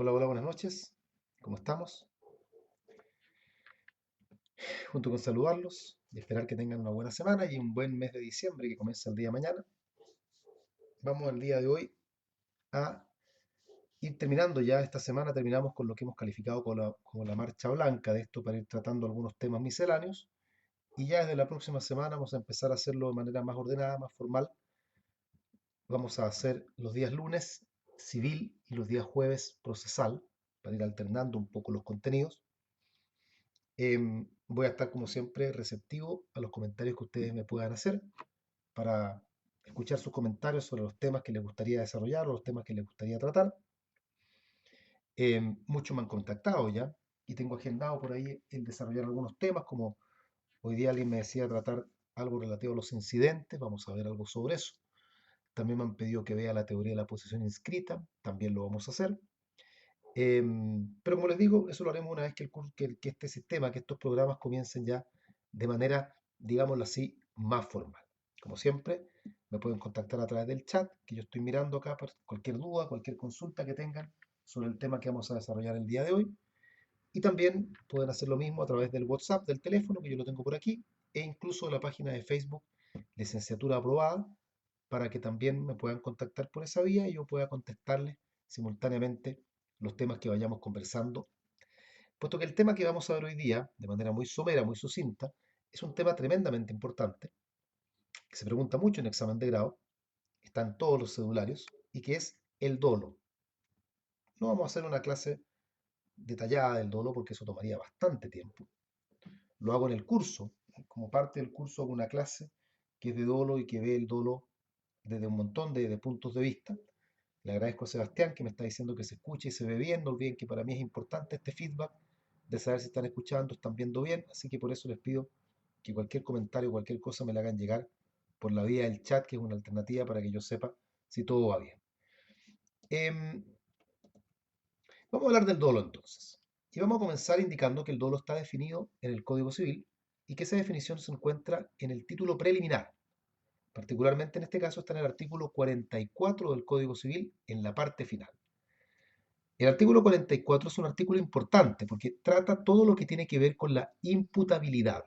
Hola, hola, buenas noches. ¿Cómo estamos? Junto con saludarlos y esperar que tengan una buena semana y un buen mes de diciembre que comienza el día de mañana. Vamos el día de hoy a ir terminando ya esta semana. Terminamos con lo que hemos calificado como la marcha blanca de esto para ir tratando algunos temas misceláneos. Y ya desde la próxima semana vamos a empezar a hacerlo de manera más ordenada, más formal. Vamos a hacer los días lunes civil y los días jueves procesal para ir alternando un poco los contenidos. Voy a estar, como siempre, receptivo a los comentarios que ustedes me puedan hacer para escuchar sus comentarios sobre los temas que les gustaría desarrollar o los temas que les gustaría tratar. Muchos me han contactado ya y tengo agendado por ahí el desarrollar algunos temas, como hoy día alguien me decía tratar algo relativo a los incidentes, vamos a ver algo sobre eso. También me han pedido que vea la teoría de la posición inscrita, también lo vamos a hacer. Pero como les digo, eso lo haremos una vez que este sistema, que estos programas comiencen ya de manera, digámoslo así, más formal. Como siempre, me pueden contactar a través del chat, que yo estoy mirando acá por cualquier duda, cualquier consulta que tengan sobre el tema que vamos a desarrollar el día de hoy. Y también pueden hacer lo mismo a través del WhatsApp, del teléfono, que yo lo tengo por aquí, e incluso de la página de Facebook, Licenciatura Aprobada, para que también me puedan contactar por esa vía y yo pueda contestarles simultáneamente los temas que vayamos conversando, puesto que el tema que vamos a ver hoy día, de manera muy somera, muy sucinta, es un tema tremendamente importante, que se pregunta mucho en examen de grado, está en todos los cedularios, y que es el dolo. No vamos a hacer una clase detallada del dolo porque eso tomaría bastante tiempo. Lo hago en el curso, como parte del curso hago una clase que es de dolo y que ve el dolo desde un montón de puntos de vista. Le agradezco a Sebastián que me está diciendo que se escucha y se ve bien. No olviden que para mí es importante este feedback de saber si están escuchando, están viendo bien. Así que por eso les pido que cualquier comentario, cualquier cosa me la hagan llegar por la vía del chat, que es una alternativa para que yo sepa si todo va bien. Em, Vamos a hablar del dolo entonces. Y vamos a comenzar indicando que el dolo está definido en el Código Civil y que esa definición se encuentra en el título preliminar. Particularmente en este caso está en el artículo 44 del Código Civil en la parte final. El artículo 44 es un artículo importante porque trata todo lo que tiene que ver con la imputabilidad.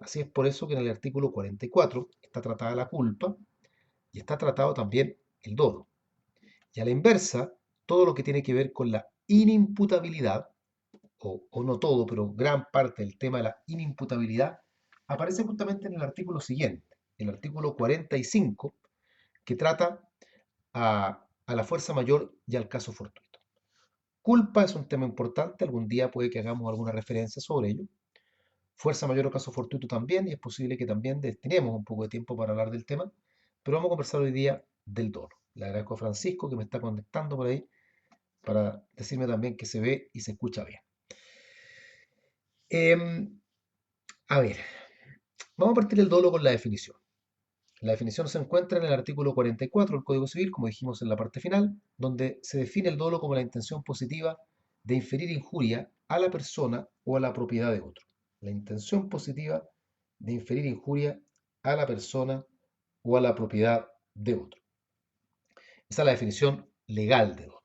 Así es por eso que en el artículo 44 está tratada la culpa y está tratado también el dolo. Y a la inversa, todo lo que tiene que ver con la inimputabilidad, o no todo, pero gran parte del tema de la inimputabilidad, aparece justamente en el artículo siguiente, el artículo 45, que trata a la fuerza mayor y al caso fortuito. Culpa es un tema importante, algún día puede que hagamos alguna referencia sobre ello. Fuerza mayor o caso fortuito también, y es posible que también destinemos un poco de tiempo para hablar del tema, pero vamos a conversar hoy día del dolo. Le agradezco a Francisco que me está conectando por ahí para decirme también que se ve y se escucha bien. Em, a ver, vamos a partir el dolo con la definición. La definición se encuentra en el artículo 44 del Código Civil, como dijimos en la parte final, donde se define el dolo como la intención positiva de inferir injuria a la persona o a la propiedad de otro. La intención positiva de inferir injuria a la persona o a la propiedad de otro. Esa es la definición legal de dolo.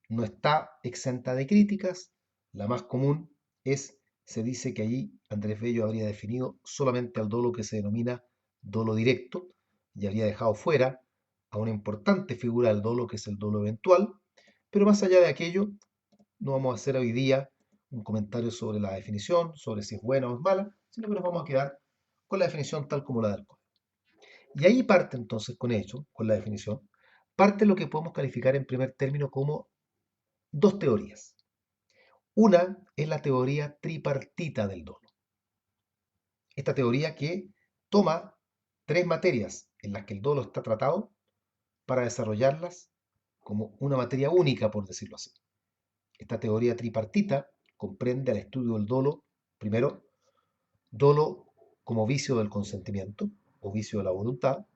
No está exenta de críticas. La más común es, se dice que allí Andrés Bello habría definido solamente al dolo que se denomina dolo directo y habría dejado fuera a una importante figura del dolo que es el dolo eventual. Pero más allá de aquello, no vamos a hacer hoy día un comentario sobre la definición, sobre si es buena o es mala, sino que nos vamos a quedar con la definición tal como la del código. Y ahí parte entonces con ello, con la definición, parte lo que podemos calificar en primer término como dos teorías. Una es la teoría tripartita del dolo. Esta teoría que toma tres materias en las que el dolo está tratado para desarrollarlas como una materia única, por decirlo así. Esta teoría tripartita comprende al estudio del dolo, primero, dolo como vicio del consentimiento o vicio de la voluntad.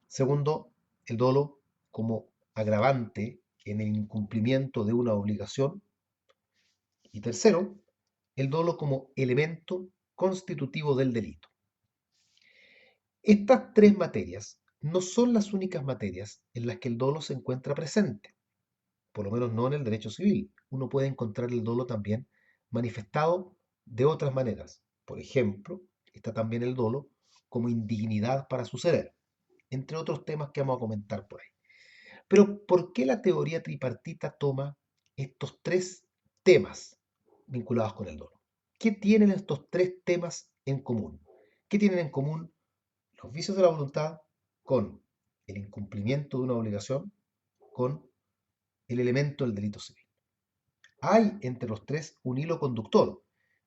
Segundo, el dolo como agravante en el incumplimiento de una obligación. Y tercero, el dolo como elemento constitutivo del delito. Estas tres materias no son las únicas materias en las que el dolo se encuentra presente. por lo menos no en el derecho civil. Uno puede encontrar el dolo también manifestado de otras maneras. Por ejemplo, está también el dolo como indignidad para suceder, entre otros temas que vamos a comentar por ahí. Pero ¿por qué la teoría tripartita toma estos tres temas vinculados con el dolo? ¿Qué tienen estos tres temas en común? ¿Qué tienen en común los vicios de la voluntad con el incumplimiento de una obligación, con el elemento del delito civil? Hay entre los tres un hilo conductor,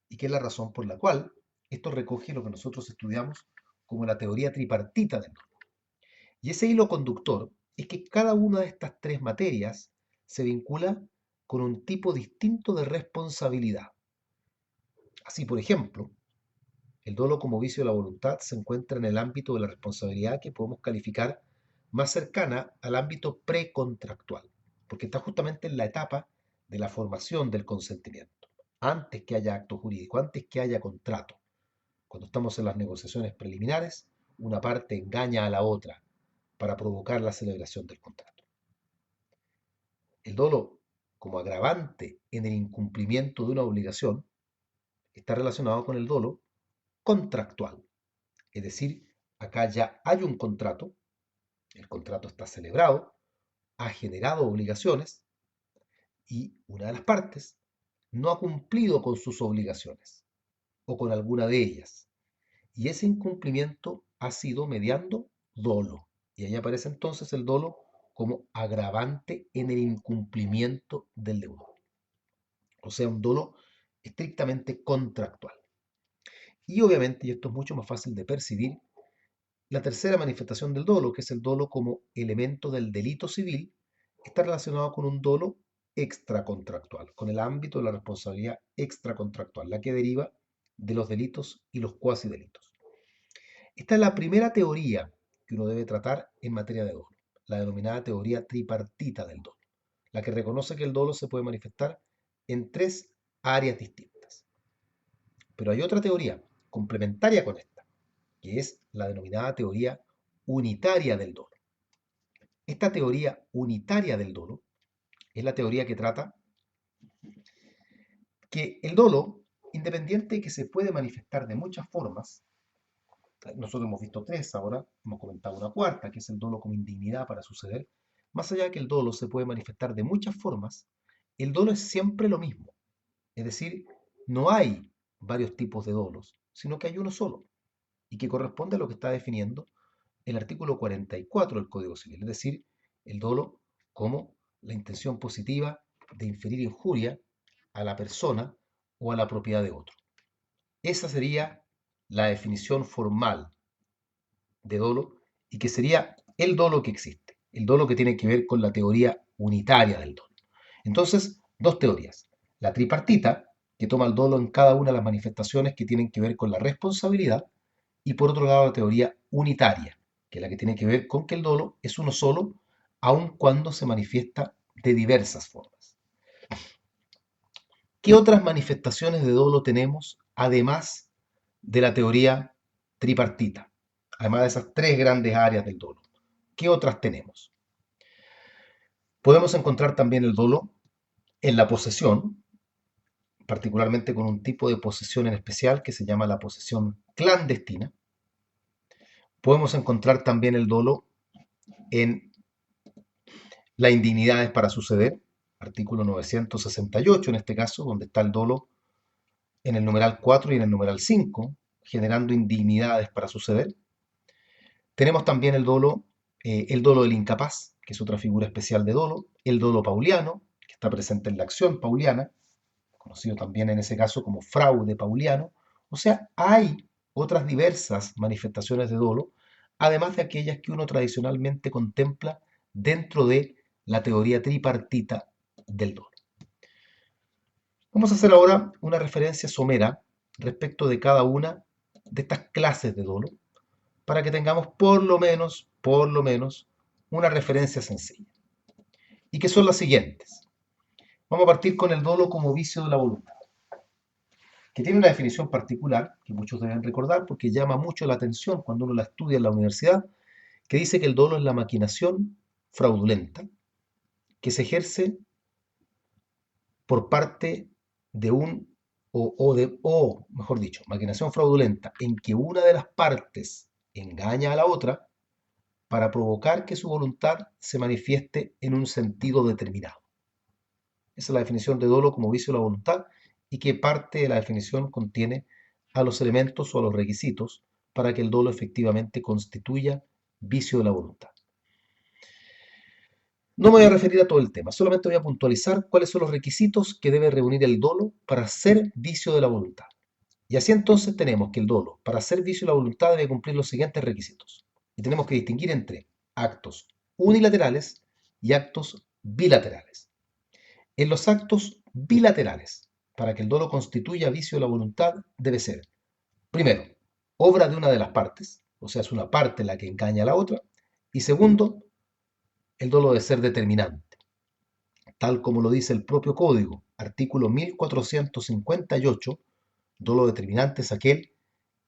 y que es la razón por la cual esto recoge lo que nosotros estudiamos como la teoría tripartita del dolo. Y ese hilo conductor es que cada una de estas tres materias se vincula con un tipo distinto de responsabilidad. Así, por ejemplo, el dolo como vicio de la voluntad se encuentra en el ámbito de la responsabilidad que podemos calificar más cercana al ámbito precontractual, porque está justamente en la etapa de la formación del consentimiento, antes que haya acto jurídico, antes que haya contrato. Cuando estamos en las negociaciones preliminares, una parte engaña a la otra para provocar la celebración del contrato. El dolo como agravante en el incumplimiento de una obligación está relacionado con el dolo contractual. Es decir, acá ya hay un contrato, el contrato está celebrado, ha generado obligaciones y una de las partes no ha cumplido con sus obligaciones o con alguna de ellas. Y ese incumplimiento ha sido mediando dolo. Y ahí aparece entonces el dolo como agravante en el incumplimiento del deudor. O sea, un dolo estrictamente contractual. Y obviamente, y esto es mucho más fácil de percibir, la tercera manifestación del dolo, que es el dolo como elemento del delito civil, está relacionado con un dolo extracontractual, con el ámbito de la responsabilidad extracontractual, la que deriva de los delitos y los cuasi delitos. Esta es la primera teoría que uno debe tratar en materia de dolo, la denominada teoría tripartita del dolo, la que reconoce que el dolo se puede manifestar en tres áreas distintas. Pero hay otra teoría complementaria con esta, que es la denominada teoría unitaria del dolo. Esta teoría unitaria del dolo es la teoría que trata que el dolo, independiente de que se puede manifestar de muchas formas, nosotros hemos visto tres, ahora hemos comentado una cuarta, que es el dolo como indignidad para suceder. Más allá de que el dolo se puede manifestar de muchas formas, el dolo es siempre lo mismo. Es decir, no hay varios tipos de dolos, sino que hay uno solo, y que corresponde a lo que está definiendo el artículo 44 del Código Civil, es decir, el dolo como la intención positiva de inferir injuria a la persona o a la propiedad de otro. Esa sería la definición formal de dolo y que sería el dolo que existe, el dolo que tiene que ver con la teoría unitaria del dolo. Entonces, dos teorías. La tripartita, que toma el dolo en cada una de las manifestaciones que tienen que ver con la responsabilidad, y por otro lado la teoría unitaria, que es la que tiene que ver con que el dolo es uno solo, aun cuando se manifiesta de diversas formas. ¿Qué otras manifestaciones de dolo tenemos además de la teoría tripartita? Además de esas tres grandes áreas del dolo. ¿Qué otras tenemos? Podemos encontrar también el dolo en la posesión, particularmente con un tipo de posesión en especial que se llama la posesión clandestina. Podemos encontrar también el dolo en las indignidades para suceder, artículo 968 en este caso, donde está el dolo en el numeral 4 y en el numeral 5, generando indignidades para suceder. Tenemos también el dolo del incapaz, que es otra figura especial de dolo, el dolo pauliano, que está presente en la acción pauliana, conocido también en ese caso como fraude pauliano. O sea, hay otras diversas manifestaciones de dolo, además de aquellas que uno tradicionalmente contempla dentro de la teoría tripartita del dolo. Vamos a hacer ahora una referencia somera respecto de cada una de estas clases de dolo, para que tengamos por lo menos, una referencia sencilla. Y que son las siguientes. Vamos a partir con el dolo como vicio de la voluntad, que tiene una definición particular, que muchos deben recordar porque llama mucho la atención cuando uno la estudia en la universidad, que dice que el dolo es la maquinación fraudulenta que se ejerce por parte de mejor dicho, maquinación fraudulenta, en que una de las partes engaña a la otra para provocar que su voluntad se manifieste en un sentido determinado. Esa es la definición de dolo como vicio de la voluntad y que parte de la definición contiene a los elementos o a los requisitos para que el dolo efectivamente constituya vicio de la voluntad. No me voy a referir a todo el tema, solamente voy a puntualizar cuáles son los requisitos que debe reunir el dolo para ser vicio de la voluntad. Y así entonces tenemos que el dolo, para ser vicio de la voluntad, debe cumplir los siguientes requisitos. Y tenemos que distinguir entre actos unilaterales y actos bilaterales. En los actos bilaterales, para que el dolo constituya vicio de la voluntad, debe ser, primero, obra de una de las partes, o sea, es una parte la que engaña a la otra, y segundo, el dolo debe ser determinante, tal como lo dice el propio código, artículo 1458, dolo determinante es aquel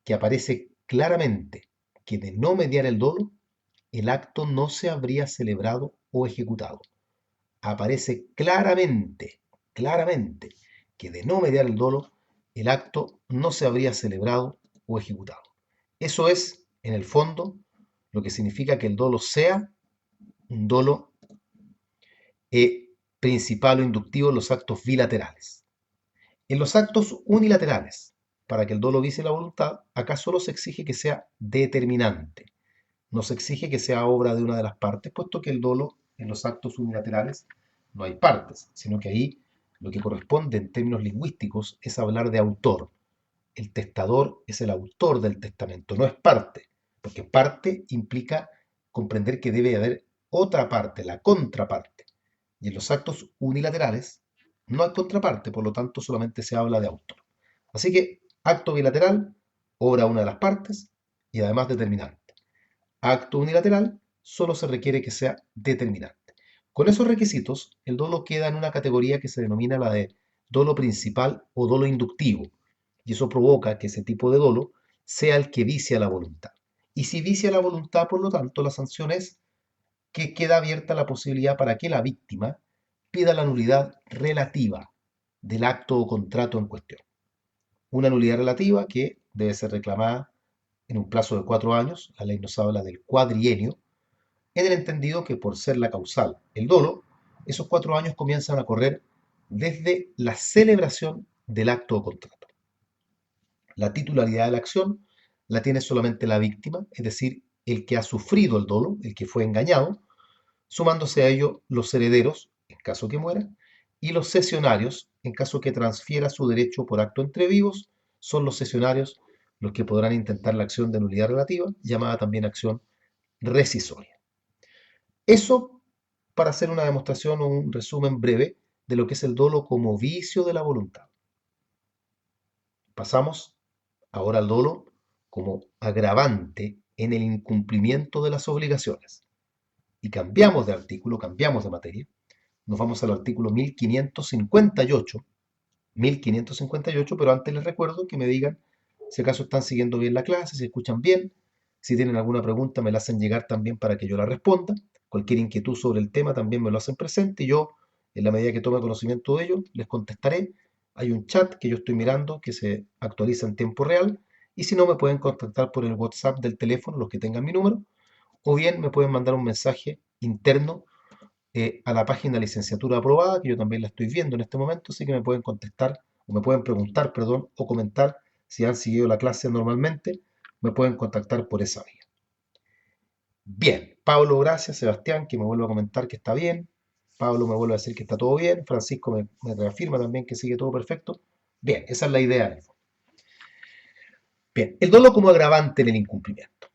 que aparece claramente que de no mediar el dolo, el acto no se habría celebrado o ejecutado. Aparece claramente, que de no mediar el dolo, el acto no se habría celebrado o ejecutado. Eso es, en el fondo, lo que significa que el dolo sea un dolo principal o inductivo en los actos bilaterales. En los actos unilaterales, para que el dolo vicie la voluntad, acá solo se exige que sea determinante. No se exige que sea obra de una de las partes, puesto que el dolo en los actos unilaterales no hay partes, sino que ahí lo que corresponde en términos lingüísticos es hablar de autor. El testador es el autor del testamento, no es parte, porque parte implica comprender que debe haber otra parte, la contraparte. Y en los actos unilaterales no hay contraparte, por lo tanto solamente se habla de autor. Así que acto bilateral, obra una de las partes y además determinante. Acto unilateral, solo se requiere que sea determinante. Con esos requisitos, el dolo queda en una categoría que se denomina la de dolo principal o dolo inductivo, y eso provoca que ese tipo de dolo sea el que vicia la voluntad. Y si vicia la voluntad, por lo tanto, la sanción es que queda abierta la posibilidad para que la víctima pida la nulidad relativa del acto o contrato en cuestión. Una nulidad relativa que debe ser reclamada en un plazo de 4 años, la ley nos habla del cuadrienio, en el entendido que por ser la causal el dolo, esos 4 años comienzan a correr desde la celebración del acto o contrato. La titularidad de la acción la tiene solamente la víctima, es decir, el que ha sufrido el dolo, el que fue engañado, sumándose a ello los herederos, en caso que muera, y los cesionarios, en caso que transfiera su derecho por acto entre vivos, son los cesionarios los que podrán intentar la acción de nulidad relativa, llamada también acción rescisoria. Eso para hacer una demostración o un resumen breve de lo que es el dolo como vicio de la voluntad. Pasamos ahora al dolo como agravante en el incumplimiento de las obligaciones. Y cambiamos de artículo, cambiamos de materia. Nos vamos al artículo 1558, pero antes les recuerdo que me digan si acaso están siguiendo bien la clase, si escuchan bien, si tienen alguna pregunta me la hacen llegar también para que yo la responda. Cualquier inquietud sobre el tema también me lo hacen presente y yo, en la medida que tome conocimiento de ello, les contestaré. Hay un chat que yo estoy mirando que se actualiza en tiempo real y si no me pueden contactar por el WhatsApp del teléfono, los que tengan mi número, o bien me pueden mandar un mensaje interno a la página licenciatura aprobada, que yo también la estoy viendo en este momento, así que me pueden contestar, o me pueden preguntar, perdón, o comentar si han seguido la clase normalmente, me pueden contactar por esa vía. Bien, Pablo, gracias, Sebastián, que me vuelve a comentar que está bien, Pablo me vuelve a decir que está todo bien, Francisco me reafirma también que sigue todo perfecto. Bien, esa es la idea. Bien, el dolo como agravante en el incumplimiento.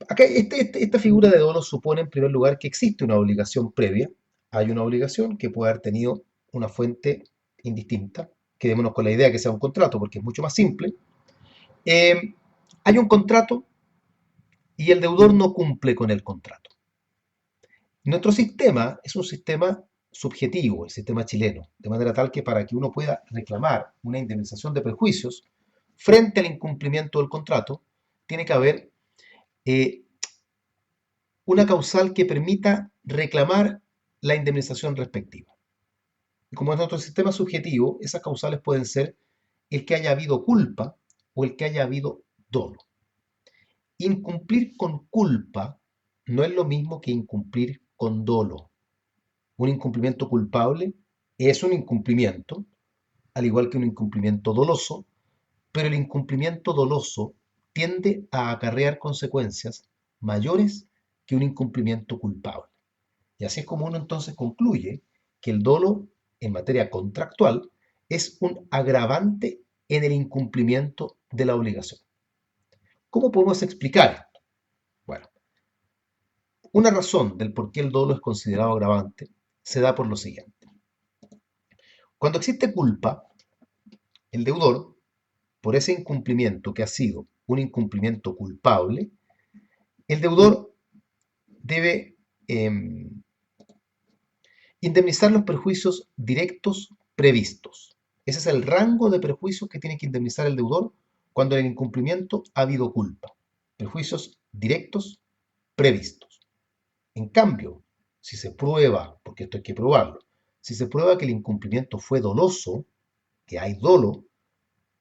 Acá esta figura de dolo supone en primer lugar que existe una obligación previa. Hay una obligación que puede haber tenido una fuente indistinta. Quedémonos con la idea que sea un contrato porque es mucho más simple. Hay un contrato y el deudor no cumple con el contrato. Nuestro sistema es un sistema subjetivo, el sistema chileno, de manera tal que para que uno pueda reclamar una indemnización de perjuicios frente al incumplimiento del contrato, tiene que haber eh, una causal que permita reclamar la indemnización respectiva. Y como es nuestro sistema subjetivo, esas causales pueden ser el que haya habido culpa o el que haya habido dolo. Incumplir con culpa no es lo mismo que incumplir con dolo. Un incumplimiento culpable es un incumplimiento, al igual que un incumplimiento doloso, pero el incumplimiento doloso tiende a acarrear consecuencias mayores que un incumplimiento culpable. Y así es como uno entonces concluye que el dolo en materia contractual es un agravante en el incumplimiento de la obligación. ¿Cómo podemos explicar esto? Bueno, una razón del por qué el dolo es considerado agravante se da por lo siguiente. Cuando existe culpa, el deudor, por ese incumplimiento que ha sido un incumplimiento culpable, el deudor debe indemnizar los perjuicios directos previstos. Ese es el rango de perjuicios que tiene que indemnizar el deudor cuando en el incumplimiento ha habido culpa. Perjuicios directos previstos. En cambio, si se prueba, porque esto hay que probarlo, si se prueba que el incumplimiento fue doloso, que hay dolo,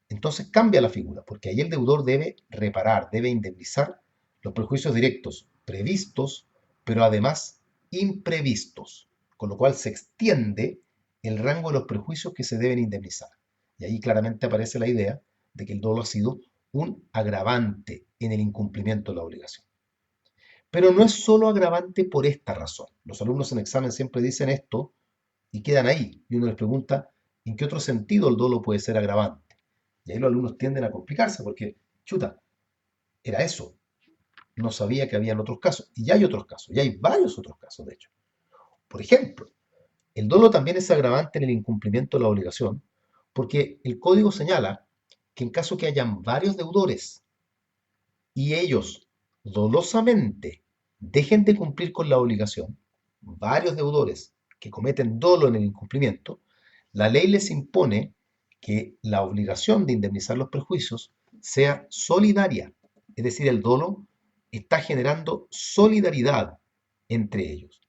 entonces cambia la figura, porque ahí el deudor debe reparar, debe indemnizar los perjuicios directos previstos, pero además imprevistos, con lo cual se extiende el rango de los perjuicios que se deben indemnizar. Y ahí claramente aparece la idea de que el dolo ha sido un agravante en el incumplimiento de la obligación. Pero no es solo agravante por esta razón. Los alumnos en examen siempre dicen esto y quedan ahí. Y uno les pregunta, ¿en qué otro sentido el dolo puede ser agravante? Y ahí los alumnos tienden a complicarse porque, chuta, era eso. No sabía que habían otros casos. Y ya hay otros casos, y hay varios otros casos, de hecho. Por ejemplo, el dolo también es agravante en el incumplimiento de la obligación porque el código señala que en caso que hayan varios deudores y ellos dolosamente dejen de cumplir con la obligación, varios deudores que cometen dolo en el incumplimiento, la ley les impone que la obligación de indemnizar los perjuicios sea solidaria, es decir, el dolo está generando solidaridad entre ellos,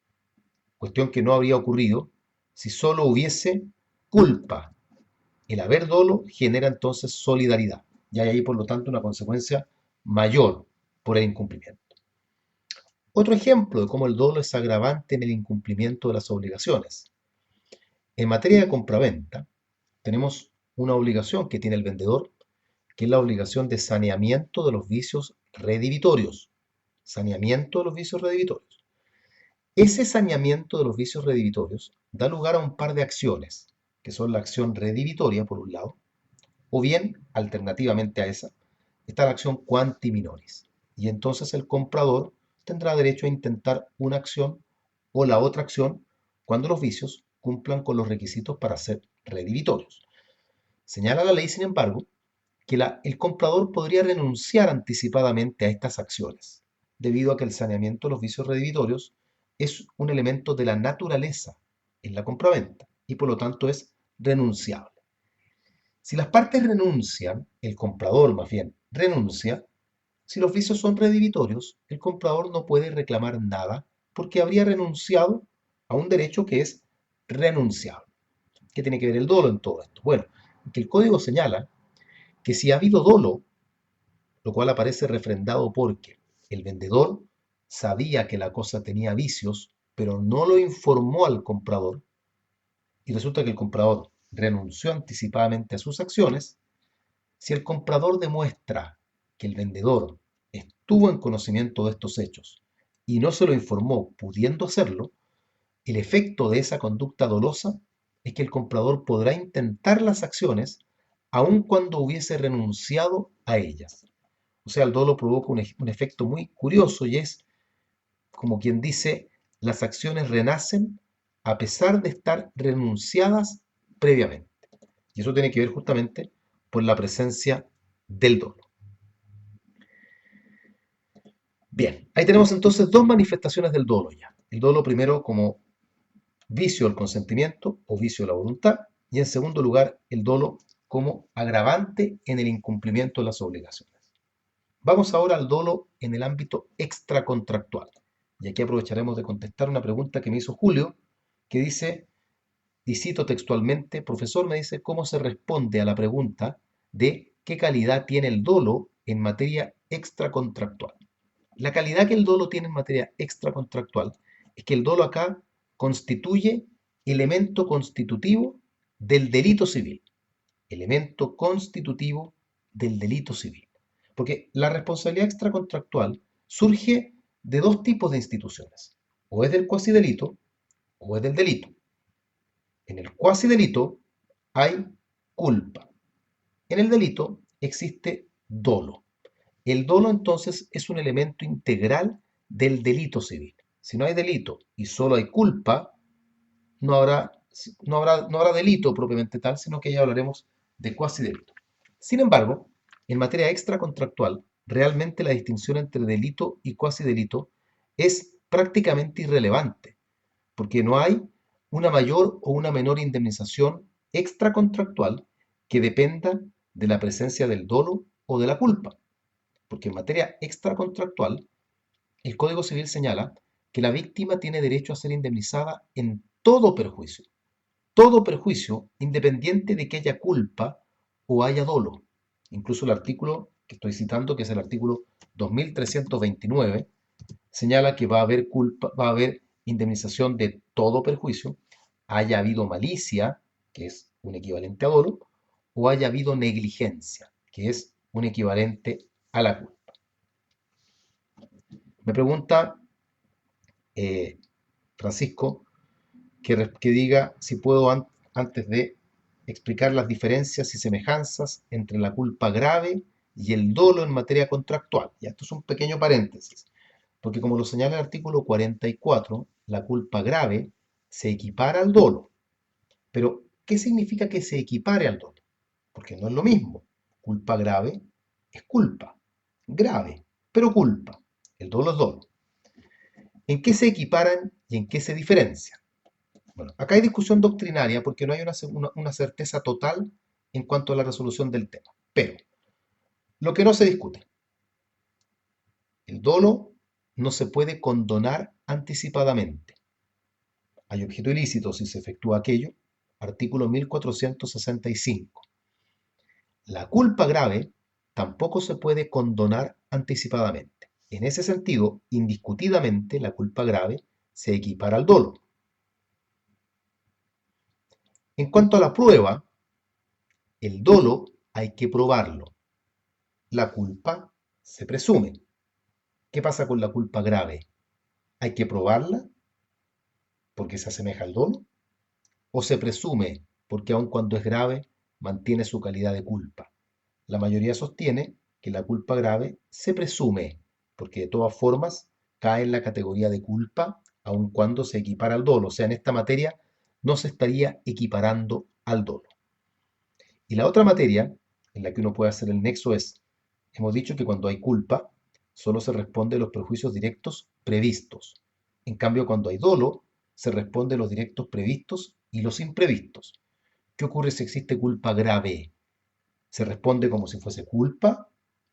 cuestión que no habría ocurrido si solo hubiese culpa. El haber dolo genera entonces solidaridad y hay ahí por lo tanto una consecuencia mayor por el incumplimiento. Otro ejemplo de cómo el dolo es agravante en el incumplimiento de las obligaciones. En materia de compraventa, tenemos una obligación que tiene el vendedor, que es la obligación de saneamiento de los vicios redivitorios. Saneamiento de los vicios redivitorios. Ese saneamiento de los vicios redivitorios da lugar a un par de acciones, que son la acción redivitoria, por un lado, o bien, alternativamente a esa, está la acción quanti minoris. Y entonces el comprador tendrá derecho a intentar una acción o la otra acción cuando los vicios cumplan con los requisitos para ser redivitorios. Señala la ley, sin embargo, que el comprador podría renunciar anticipadamente a estas acciones, debido a que el saneamiento de los vicios redivitorios es un elemento de la naturaleza en la compraventa y por lo tanto es renunciable. Si las partes renuncian, el comprador más bien renuncia, si los vicios son redivitorios, el comprador no puede reclamar nada porque habría renunciado a un derecho que es renunciable. ¿Qué tiene que ver el dolo en todo esto? Bueno, que el código señala que si ha habido dolo, lo cual aparece refrendado porque el vendedor sabía que la cosa tenía vicios, pero no lo informó al comprador, y resulta que el comprador renunció anticipadamente a sus acciones, si el comprador demuestra que el vendedor estuvo en conocimiento de estos hechos y no se lo informó pudiendo hacerlo, el efecto de esa conducta dolosa es que el comprador podrá intentar las acciones aun cuando hubiese renunciado a ellas. O sea, el dolo provoca un efecto muy curioso y es, como quien dice, las acciones renacen a pesar de estar renunciadas previamente. Y eso tiene que ver justamente por la presencia del dolo. Bien, ahí tenemos entonces dos manifestaciones del dolo ya. El dolo primero como vicio del consentimiento o vicio de la voluntad y en segundo lugar el dolo como agravante en el incumplimiento de las obligaciones. Vamos ahora al dolo en el ámbito extracontractual. Y aquí aprovecharemos de contestar una pregunta que me hizo Julio, que dice, y cito textualmente, profesor, me dice, ¿cómo se responde a la pregunta de qué calidad tiene el dolo en materia extracontractual? La calidad que el dolo tiene en materia extracontractual es que el dolo acá constituye elemento constitutivo del delito civil. Elemento constitutivo del delito civil. Porque la responsabilidad extracontractual surge de dos tipos de instituciones. O es del cuasidelito o es del delito. En el cuasidelito hay culpa. En el delito existe dolo. El dolo entonces es un elemento integral del delito civil. Si no hay delito y solo hay culpa, no habrá, no habrá delito propiamente tal, sino que ya hablaremos de cuasi delito. Sin embargo, en materia extracontractual, realmente la distinción entre delito y cuasi delito es prácticamente irrelevante, porque no hay una mayor o una menor indemnización extracontractual que dependa de la presencia del dolo o de la culpa. Porque en materia extracontractual, el Código Civil señala que la víctima tiene derecho a ser indemnizada en todo perjuicio, independiente de que haya culpa o haya dolo. Incluso el artículo que estoy citando, que es el artículo 2329, señala que va a haber culpa, va a haber indemnización de todo perjuicio, haya habido malicia, que es un equivalente a dolo, o haya habido negligencia, que es un equivalente a la culpa. Me pregunta Francisco que diga si puedo antes de explicar las diferencias y semejanzas entre la culpa grave y el dolo en materia contractual. Ya, esto es un pequeño paréntesis, porque como lo señala el artículo 44, la culpa grave se equipara al dolo. Pero, ¿qué significa que se equipare al dolo? Porque no es lo mismo. Culpa grave es culpa. Grave, pero culpa. El dolo es dolo. ¿En qué se equiparan y en qué se diferencian? Bueno, acá hay discusión doctrinaria porque no hay una certeza total en cuanto a la resolución del tema. Pero lo que no se discute, el dolo no se puede condonar anticipadamente. Hay objeto ilícito si se efectúa aquello. Artículo 1465. La culpa grave tampoco se puede condonar anticipadamente. En ese sentido, indiscutidamente, la culpa grave se equipara al dolo. En cuanto a la prueba, el dolo hay que probarlo. La culpa se presume. ¿Qué pasa con la culpa grave? ¿Hay que probarla porque se asemeja al dolo? ¿O se presume porque aun cuando es grave mantiene su calidad de culpa? La mayoría sostiene que la culpa grave se presume porque de todas formas cae en la categoría de culpa aun cuando se equipara al dolo. O sea, en esta materia no se estaría equiparando al dolo. Y la otra materia en la que uno puede hacer el nexo es, hemos dicho que cuando hay culpa, solo se responde a los perjuicios directos previstos. En cambio, cuando hay dolo, se responde a los directos previstos y los imprevistos. ¿Qué ocurre si existe culpa grave? ¿Se responde como si fuese culpa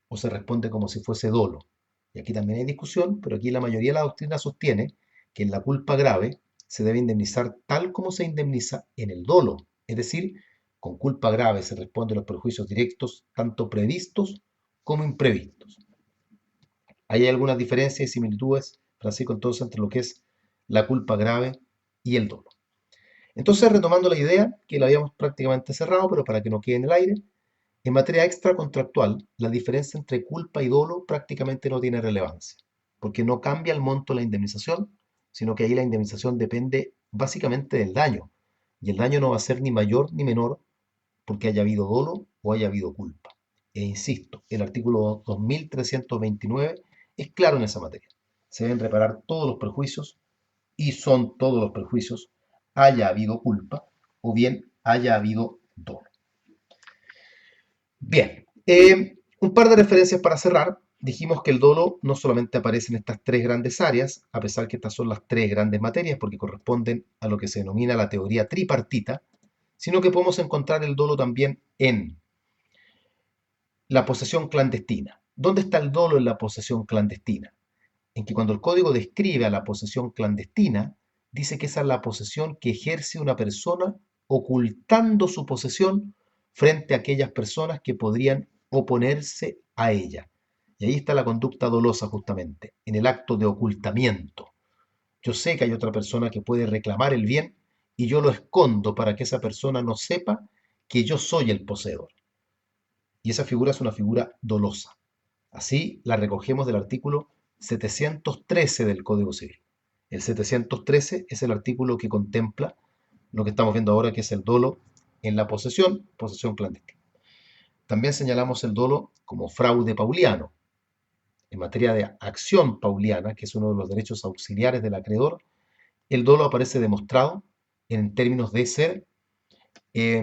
o se responde como si fuese dolo? Y aquí también hay discusión, pero aquí la mayoría de la doctrina sostiene que en la culpa grave se debe indemnizar tal como se indemniza en el dolo, es decir, con culpa grave se responde a los perjuicios directos tanto previstos como imprevistos. ¿Hay algunas diferencias y similitudes, Francisco, entonces entre lo que es la culpa grave y el dolo? Entonces, retomando la idea, que la habíamos prácticamente cerrado, pero para que no quede en el aire, en materia extracontractual, la diferencia entre culpa y dolo prácticamente no tiene relevancia, porque no cambia el monto de la indemnización, sino que ahí la indemnización depende básicamente del daño, y el daño no va a ser ni mayor ni menor porque haya habido dolo o haya habido culpa. E insisto, el artículo 2329 es claro en esa materia. Se deben reparar todos los perjuicios y son todos los perjuicios, haya habido culpa o bien haya habido dolo. Bien, un par de referencias para cerrar. Dijimos que el dolo no solamente aparece en estas tres grandes áreas, a pesar que estas son las tres grandes materias porque corresponden a lo que se denomina la teoría tripartita, sino que podemos encontrar el dolo también en la posesión clandestina. ¿Dónde está el dolo en la posesión clandestina? En que cuando el código describe a la posesión clandestina, dice que esa es la posesión que ejerce una persona ocultando su posesión frente a aquellas personas que podrían oponerse a ella. Y ahí está la conducta dolosa justamente, en el acto de ocultamiento. Yo sé que hay otra persona que puede reclamar el bien y yo lo escondo para que esa persona no sepa que yo soy el poseedor. Y esa figura es una figura dolosa. Así la recogemos del artículo 713 del Código Civil. El 713 es el artículo que contempla lo que estamos viendo ahora, que es el dolo en la posesión, posesión clandestina. También señalamos el dolo como fraude pauliano. En materia de acción pauliana, que es uno de los derechos auxiliares del acreedor, el dolo aparece demostrado en términos de ser, eh,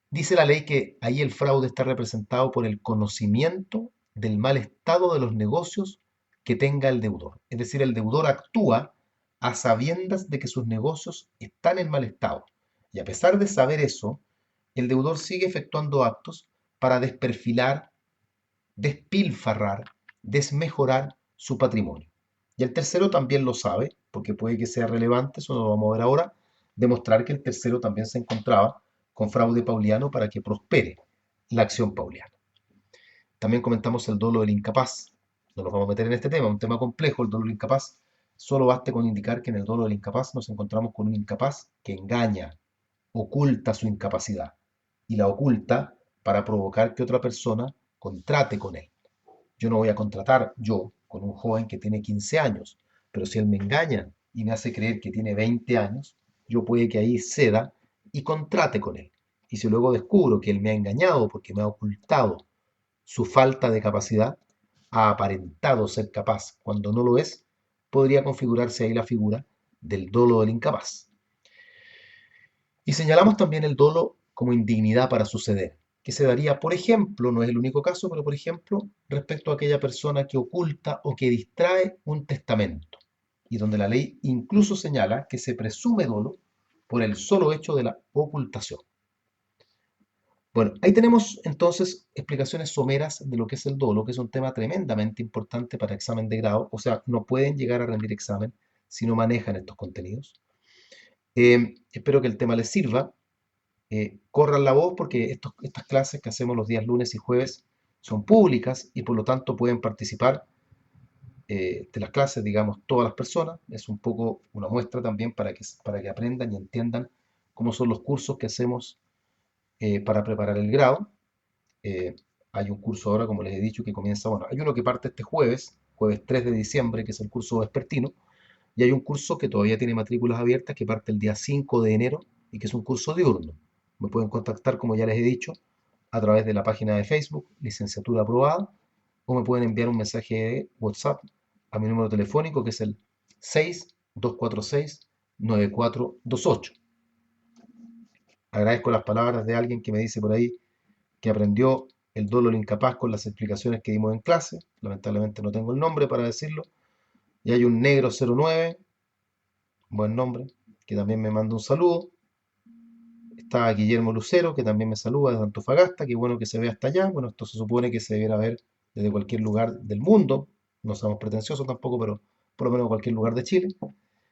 dice la ley que ahí el fraude está representado por el conocimiento del mal estado de los negocios que tenga el deudor. Es decir, el deudor actúa a sabiendas de que sus negocios están en mal estado. Y a pesar de saber eso, el deudor sigue efectuando actos para desperfilar, despilfarrar, desmejorar su patrimonio. Y el tercero también lo sabe, porque puede que sea relevante, eso no lo vamos a ver ahora, demostrar que el tercero también se encontraba con fraude pauliano para que prospere la acción pauliana. También comentamos el dolo del incapaz. No nos vamos a meter en este tema, un tema complejo, el dolo del incapaz. Solo baste con indicar que en el dolo del incapaz nos encontramos con un incapaz que engaña, oculta su incapacidad y la oculta para provocar que otra persona contrate con él. Yo no voy a contratar yo con un joven que tiene 15 años, pero si él me engaña y me hace creer que tiene 20 años, yo puede que ahí ceda y contrate con él. Y si luego descubro que él me ha engañado porque me ha ocultado su falta de capacidad, ha aparentado ser capaz cuando no lo es, podría configurarse ahí la figura del dolo del incapaz. Y señalamos también el dolo como indignidad para suceder, que se daría, por ejemplo, no es el único caso, pero por ejemplo, respecto a aquella persona que oculta o que distrae un testamento, y donde la ley incluso señala que se presume dolo por el solo hecho de la ocultación. Bueno, ahí tenemos entonces explicaciones someras de lo que es el dolo, que es un tema tremendamente importante para examen de grado, o sea, no pueden llegar a rendir examen si no manejan estos contenidos. Espero que el tema les sirva. Corran la voz porque estas clases que hacemos los días lunes y jueves son públicas y por lo tanto pueden participar de las clases, digamos, todas las personas. Es un poco una muestra también para que aprendan y entiendan cómo son los cursos que hacemos para preparar el grado. Eh, Hay un curso ahora, como les he dicho, que comienza, bueno, hay uno que parte este jueves, jueves 3 de diciembre, que es el curso vespertino, y hay un curso que todavía tiene matrículas abiertas que parte el día 5 de enero y que es un curso diurno. Me pueden contactar, como ya les he dicho, a través de la página de Facebook, licenciatura aprobada, o me pueden enviar un mensaje de WhatsApp a mi número telefónico que es el 6246-9428. Agradezco las palabras de alguien que me dice por ahí que aprendió el dolo del incapaz con las explicaciones que dimos en clase. Lamentablemente no tengo el nombre para decirlo. Y hay un negro 09, buen nombre, que también me manda un saludo. Está Guillermo Lucero, que también me saluda desde Antofagasta, qué bueno que se ve hasta allá. Bueno, esto se supone que se debiera ver desde cualquier lugar del mundo. No somos pretenciosos tampoco, pero por lo menos cualquier lugar de Chile.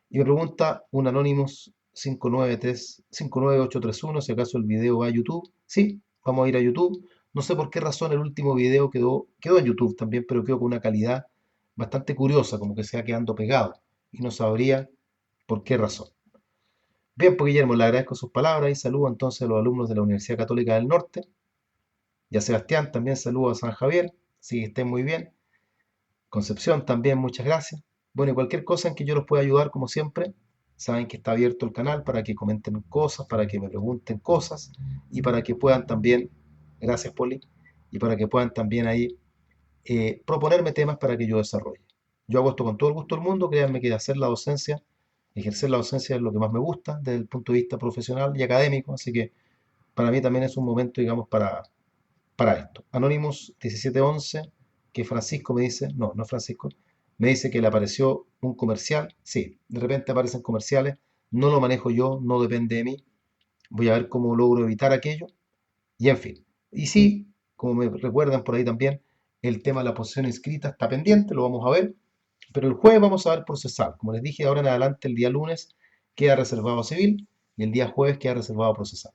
Y me pregunta un Anonymous 593831 si acaso el video va a YouTube. Sí, vamos a ir a YouTube. No sé por qué razón el último video quedó en YouTube también, pero quedó con una calidad bastante curiosa, como que se va quedando pegado. Y no sabría por qué razón. Bien, pues Guillermo, le agradezco sus palabras y saludo entonces a los alumnos de la Universidad Católica del Norte. Y a Sebastián también saludo a San Javier, si estén muy bien. Concepción también, muchas gracias. Bueno, y cualquier cosa en que yo los pueda ayudar, como siempre, saben que está abierto el canal para que comenten cosas, para que me pregunten cosas y para que puedan también, gracias Poli, y para que puedan también ahí proponerme temas para que yo desarrolle. Yo hago esto con todo el gusto del mundo, créanme que hacer la docencia, ejercer la docencia es lo que más me gusta desde el punto de vista profesional y académico, así que para mí también es un momento, digamos, para esto. Anonymous 1711, que Francisco me dice, no, no es Francisco, me dice que le apareció un comercial. Sí, de repente aparecen comerciales, no lo manejo yo, no depende de mí. Voy a ver cómo logro evitar aquello. Y en fin. Y sí, como me recuerdan por ahí también, el tema de la posición inscrita está pendiente, lo vamos a ver. Pero el jueves vamos a ver procesal. Como les dije, ahora en adelante, el día lunes, queda reservado civil. y el día jueves queda reservado a procesar.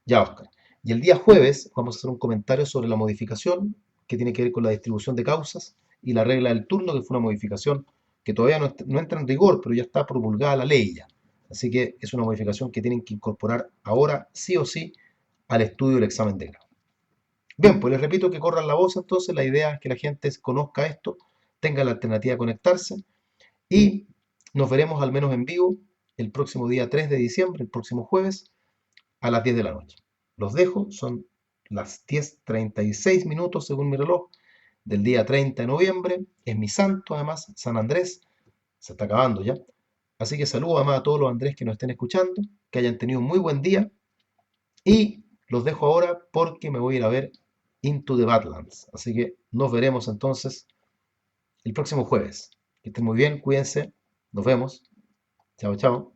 Ya, Oscar. Y el día jueves vamos a hacer un comentario sobre la modificación que tiene que ver con la distribución de causas y la regla del turno, que fue una modificación que todavía no entra en rigor, pero ya está promulgada la ley ya. Así que es una modificación que tienen que incorporar ahora sí o sí al estudio del examen de grado. Bien, pues les repito que corran la voz entonces, la idea es que la gente conozca esto, tenga la alternativa de conectarse y nos veremos al menos en vivo el próximo día 3 de diciembre, el próximo jueves, a las 10 de la noche. Los dejo, son las 10:36 según mi reloj del día 30 de noviembre. Es mi santo, además, San Andrés. Se está acabando ya. Así que saludo además a todos los Andrés que nos estén escuchando, que hayan tenido un muy buen día. Y los dejo ahora porque me voy a ir a ver Into the Badlands. Así que nos veremos entonces el próximo jueves. Que estén muy bien, cuídense. Nos vemos. Chao, chao.